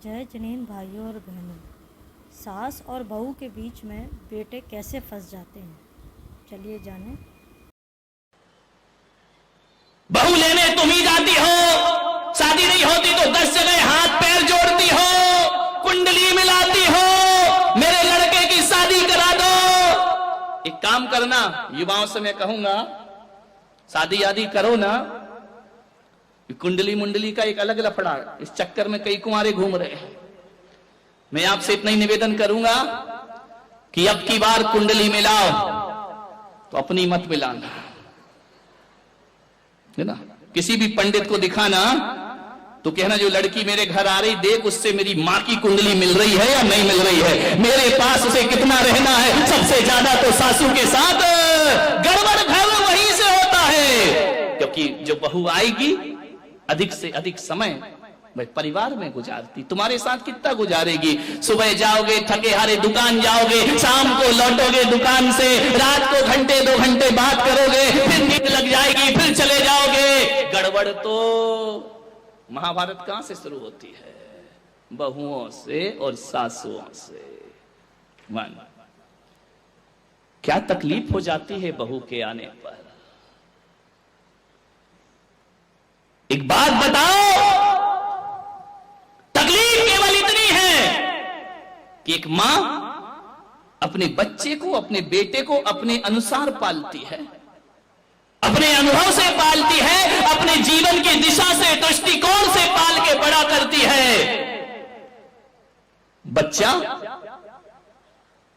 जय जनीन भाइयों और बहनों, सास और बहू के बीच में बेटे कैसे फंस जाते हैं, चलिए जानें। बहू लेने तुम ही जाती हो, शादी नहीं होती तो 10 जगह हाथ पैर जोड़ती हो, कुंडली मिलाती हो, मेरे लड़के की शादी करा दो। एक काम करना, युवाओं से मैं कहूंगा, शादी आदि करो ना, कुंडली मुंडली का एक अलग लफड़ा, इस चक्कर में कई कुंवारे घूम रहे हैं। मैं आपसे इतना ही निवेदन करूंगा कि अब की बार कुंडली मिलाओ तो अपनी मत मिलाना, है ना। किसी भी पंडित को दिखाना तो कहना जो लड़की मेरे घर आ रही, देख उससे मेरी मां की कुंडली मिल रही है या नहीं मिल रही है, मेरे पास उसे कितना रहना है। सबसे ज्यादा तो सासू के साथ गड़बड़ घर वहीं से होता है, क्योंकि जो बहू आएगी अधिक से अधिक समय वह परिवार में गुजारती, तुम्हारे साथ कितना गुजारेगी। सुबह जाओगे थके हारे दुकान जाओगे, शाम को लौटोगे दुकान से, रात को घंटे 2 घंटे बात करोगे, फिर नींद लग जाएगी, फिर चले जाओगे। गड़बड़ तो महाभारत कहां से शुरू होती है, बहुओं से और सासुओं से। वन क्या तकलीफ हो जाती है बहू के आने पर। एक बात बताओ, तकलीफ केवल इतनी है कि एक मां अपने बच्चे को, अपने बेटे को अपने अनुसार पालती है, अपने अनुभव से पालती है, अपने जीवन की दिशा से, दृष्टिकोण से पाल के बड़ा करती है। बच्चा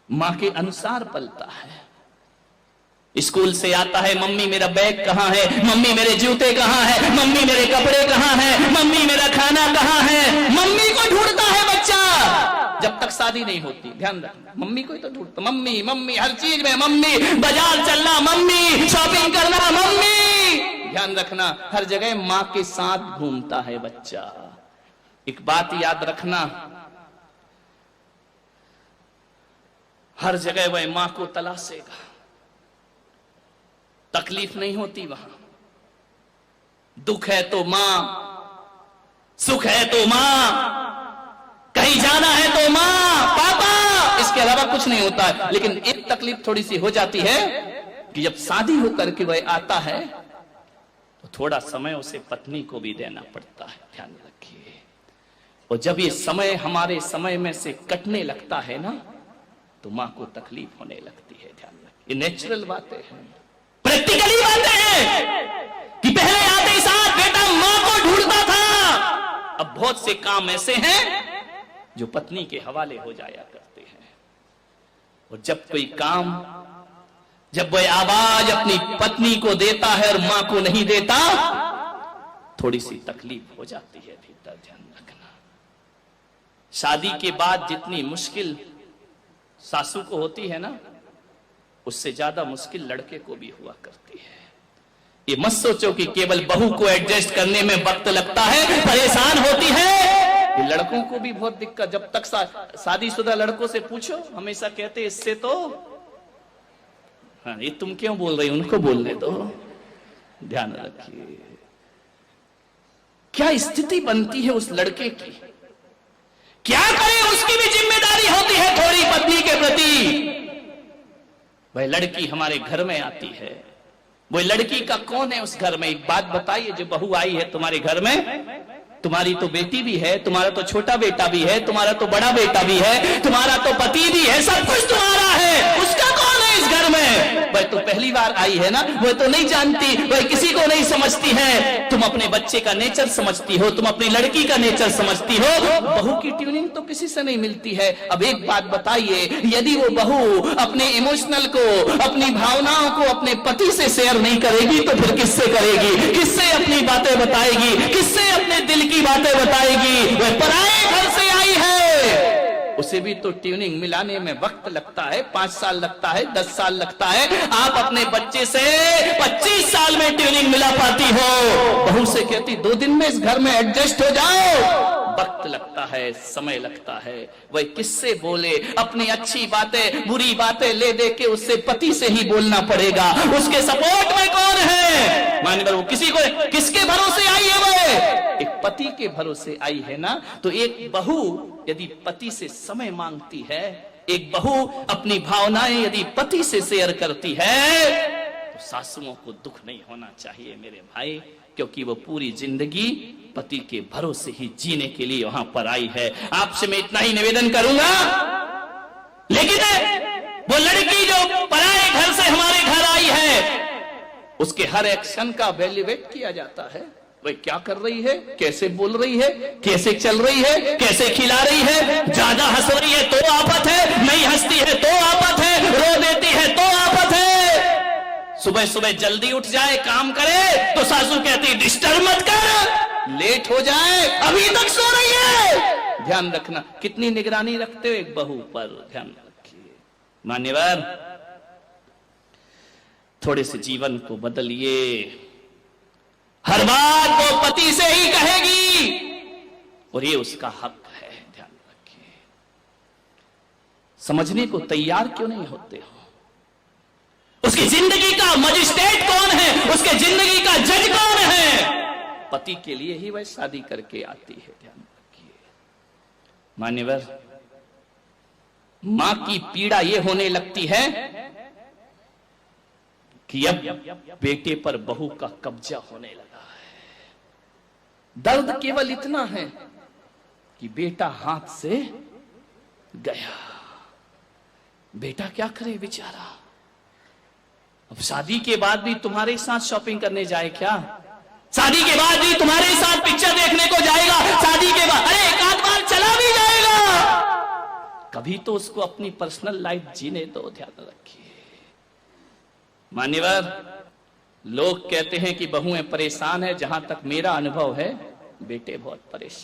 मां के अनुसार पलता है। स्कूल से आता है, मम्मी मेरा बैग कहां है, मम्मी मेरे जूते कहां है, मम्मी मेरे कपड़े कहां है, मम्मी मेरा खाना कहां है, मम्मी को ढूंढता है बच्चा। जब तक शादी नहीं होती, ध्यान रखना, मम्मी को ही तो ढूंढता, मम्मी मम्मी हर चीज में मम्मी, बाजार चलना मम्मी, शॉपिंग करना मम्मी। ध्यान रखना, हर जगह मां के साथ घूमता है बच्चा। एक बात याद रखना, हर जगह वह मां को तलाशेगा। तकलीफ नहीं होती वहां, दुख है तो मां, सुख है तो मां, कहीं जाना है तो मां पापा, इसके अलावा कुछ नहीं होता है। लेकिन एक तकलीफ थोड़ी सी हो जाती है कि जब शादी होकर के वह आता है तो थोड़ा समय उसे पत्नी को भी देना पड़ता है, ध्यान रखिए। और जब ये समय हमारे समय में से कटने लगता है ना, तो मां को तकलीफ होने लगती है, ध्यान रखिए। ये नेचुरल बातें हैं, प्रैक्टिकली बातें हैं कि पहले आते साथ बेटा मां को ढूंढता था, अब बहुत से काम ऐसे हैं जो पत्नी के हवाले हो जाया करते हैं। और जब कोई काम, जब वह आवाज अपनी पत्नी को देता है और मां को नहीं देता, थोड़ी सी तकलीफ हो जाती है भीतर, ध्यान रखना। शादी के बाद जितनी मुश्किल सासू को होती है ना, उससे ज्यादा मुश्किल लड़के को भी हुआ करती है। ये मत सोचो कि केवल बहू को एडजस्ट करने में वक्त लगता है, परेशान होती है। ये लड़कों को भी बहुत दिक्कत, जब तक शादीशुदा लड़कों से पूछो, हमेशा कहते इससे तो, हाँ ये तुम क्यों बोल रही, उनको बोलने दो। ध्यान रखिए क्या स्थिति बनती है उस लड़के की, क्या करे, उसकी भी जिम्मेदारी होती है थोड़ी पत्नी के प्रति। वह लड़की हमारे घर में आती है, वो लड़की का कौन है उस घर में। एक बात बताइए, जो बहू आई है तुम्हारे घर में, तुम्हारी तो बेटी भी है, तुम्हारा तो छोटा बेटा भी है, तुम्हारा तो बड़ा बेटा भी है, तुम्हारा तो पति भी है, सब कुछ तुम्हारा है, उसका कौन है इस घर में। वह तो पहली बार आई है ना, वह तो नहीं जानती, वह किसी को नहीं समझती है। तुम अपने बच्चे का नेचर समझती हो, तुम अपनी लड़की का नेचर समझती हो, बहू की ट्यूनिंग तो किसी से नहीं मिलती है। अब एक बात बताइए, यदि वो बहू अपने इमोशनल को, अपनी भावनाओं को अपने पति से शेयर नहीं करेगी तो फिर किससे करेगी, किससे अपनी बातें बताएगी, किससे अपने दिल की बातें बताएगी। वह पराए घर से आई है, उसे भी तो ट्यूनिंग मिलाने में वक्त लगता है, 5 साल लगता है, 10 साल लगता है। आप अपने बच्चे से 25 साल में ट्यूनिंग मिला पाती हो, बहू से कहती 2 दिन में इस घर में एडजस्ट हो जाओ। वक्त लगता है, समय लगता है। वह किससे बोले, अपनी अच्छी बातें बुरी बातें ले दे के उससे पति से ही बोलना पड़ेगा। उसके सपोर्ट में कौन है, मान लो किसी को, किसके भरोसे आई है वह, एक पति के भरोसे आई है ना, तो एक बहू यदि पति से समय मांगती है, एक बहू अपनी भावनाएं यदि पति से शेयर करती है, तो सासुओं को दुख नहीं होना चाहिए मेरे भाई, क्योंकि वो पूरी जिंदगी पति के भरोसे ही जीने के लिए वहां पर आई है। आपसे मैं इतना ही निवेदन करूंगा, लेकिन वो लड़की जो पराए घर से हमारे घर आई है, उसके हर एक्शन का वैल्यूएट किया जाता है। वह क्या कर रही है, कैसे बोल रही है, कैसे चल रही है, कैसे खिला रही है, ज्यादा हंस रही है तो आफत है, नहीं हंसती है तो आफत है, रो देती है तो आफत है। सुबह सुबह जल्दी उठ जाए, काम करे, तो सासू कहती डिस्टर्ब मत कर, लेट हो जाए, अभी तक सो रही है। ध्यान रखना, कितनी निगरानी रखते हो एक बहू पर, ध्यान रखिए। मान्यवर, थोड़े से जीवन को बदलिए। हर बात वो पति से ही कहेगी और ये उसका हक है, ध्यान रखिए। समझने को तैयार क्यों नहीं होते हो? उसकी जिंदगी का मजिस्ट्रेट कौन है, उसके जिंदगी का जज कौन है? पति के लिए ही वह शादी करके आती है, ध्यान रखिए। मान्यवर, मां की पीड़ा यह होने लगती है कि अब बेटे पर बहू का कब्जा होने लगा है। दर्द केवल इतना है कि बेटा हाथ से गया, बेटा क्या करे बेचारा। अब शादी के बाद भी तुम्हारे साथ शॉपिंग करने जाए क्या? शादी के बाद भी तुम्हारे साथ पिक्चर देखने को जाएगा? शादी के बाद अरे एक आध बार चला भी जाएगा, कभी तो उसको अपनी पर्सनल लाइफ जीने दो, ध्यान रखिए। मान्यवर, लोग कहते हैं कि बहुएं परेशान है, जहां तक मेरा अनुभव है बेटे बहुत परेशान।